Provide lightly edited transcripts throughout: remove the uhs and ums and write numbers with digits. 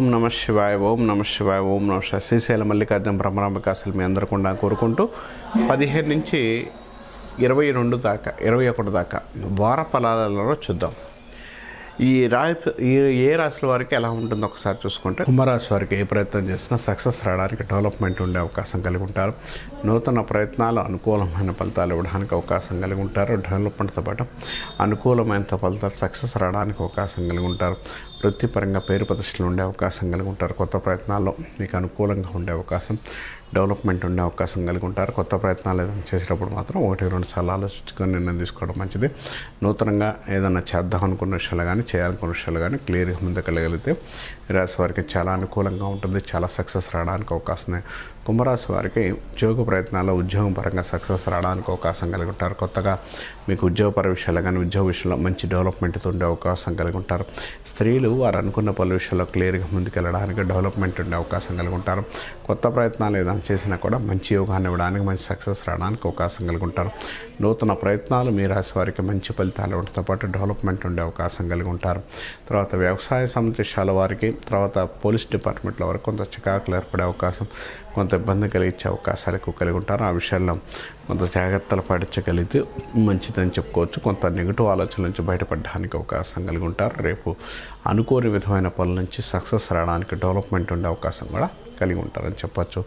ఓం నమ శివాయ, ఓం నమ శివాయ, ఓం నమ శివాయ. శ్రీశైల మల్లికార్జున బ్రహ్మరాంబికాసులు మీ అందరికుండా కోరుకుంటూ 15 నుంచి 22 దాకా 21 దాకా వార ఫలాలలో చూద్దాం. ఏ రాశుల వారికి ఎలా ఉంటుందో ఒకసారి చూసుకుంటే, కుంభరాశి వారికి ఏ ప్రయత్నం చేసినా సక్సెస్ రావడానికి, డెవలప్మెంట్ ఉండే అవకాశం కలిగి ఉంటారు. నూతన ప్రయత్నాలు అనుకూలమైన ఫలితాలు ఇవ్వడానికి అవకాశం కలిగి ఉంటారు. డెవలప్మెంట్తో పాటు అనుకూలమైన ఫలితాలు సక్సెస్ రావడానికి అవకాశం కలిగి ఉంటారు. వృత్తిపరంగా పేరు ప్రతిష్టలు ఉండే అవకాశం కలిగి ఉంటారు. కొత్త ప్రయత్నాల్లో మీకు అనుకూలంగా ఉండే అవకాశం, డెవలప్మెంట్ ఉండే అవకాశం కలిగి ఉంటారు. కొత్త ప్రయత్నాలు ఏదైనా చేసేటప్పుడు మాత్రం 1-2 సార్లు ఆలోచించుకొని నిర్ణయం తీసుకోవడం మంచిది. నూతనంగా ఏదైనా చేద్దాం అనుకున్న విషయాలు కానీ, చేయాలనుకున్న విషయాలు కానీ క్లియర్గా ముందుకెళ్ళగలిగితే రాశి వారికి చాలా అనుకూలంగా ఉంటుంది. చాలా సక్సెస్ రావడానికి అవకాశం ఉంది. కుంభరాశి వారికి ఉద్యోగ ప్రయత్నాల్లో ఉద్యోగం పరంగా సక్సెస్ రావడానికి అవకాశం కలిగి ఉంటారు. కొత్తగా మీకు ఉద్యోగపర విషయాలు కానీ, ఉద్యోగ విషయంలో మంచి డెవలప్మెంట్తో ఉండే అవకాశం కలిగి ఉంటారు. స్త్రీలు వారు అనుకున్న పలు విషయాల్లో క్లియర్గా ముందుకెళ్ళడానికి, డెవలప్మెంట్ ఉండే అవకాశం కలిగి ఉంటారు. కొత్త ప్రయత్నాలు ఏదైనా చేసినా కూడా మంచి యోగాన్ని ఇవ్వడానికి, మంచి సక్సెస్ రావడానికి అవకాశం కలిగి ఉంటారు. నూతన ప్రయత్నాలు మీ రాశి వారికి మంచి ఫలితాలు ఉండటంతో పాటు డెవలప్మెంట్ ఉండే అవకాశం కలిగి ఉంటారు. తర్వాత వ్యవసాయ సంబంధించాల వారికి, తర్వాత పోలీస్ డిపార్ట్మెంట్ల వరకు కొంత చికాకులు ఏర్పడే అవకాశం, కొంత ఇబ్బంది కలిగించే అవకాశాలు ఎక్కువ కలిగి ఉంటారు. ఆ విషయాల్లో కొంత జాగ్రత్తలు పాటించగలిగితే మంచిదని చెప్పుకోవచ్చు. కొంత నెగిటివ్ ఆలోచనల నుంచి బయటపడడానికి అవకాశం కలిగి ఉంటారు. రేపు అనుకోని విధమైన పనుల నుంచి సక్సెస్ రావడానికి, డెవలప్మెంట్ ఉండే అవకాశం కూడా కలిగి ఉంటారని చెప్పచ్చు.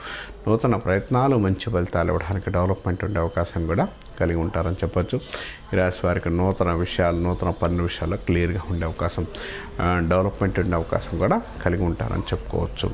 నూతన ప్రయత్నాలు మంచి ఫలితాలు ఇవ్వడానికి, డెవలప్మెంట్ ఉండే అవకాశం కూడా కలిగి ఉంటారని చెప్పచ్చు. ఈ రాశి వారికి నూతన విషయాలు, నూతన పనుల విషయాల్లో క్లియర్గా ఉండే అవకాశం, డెవలప్మెంట్ ఉండే అవకాశం కూడా కలిగి ఉంటారని చెప్పుకోవచ్చు.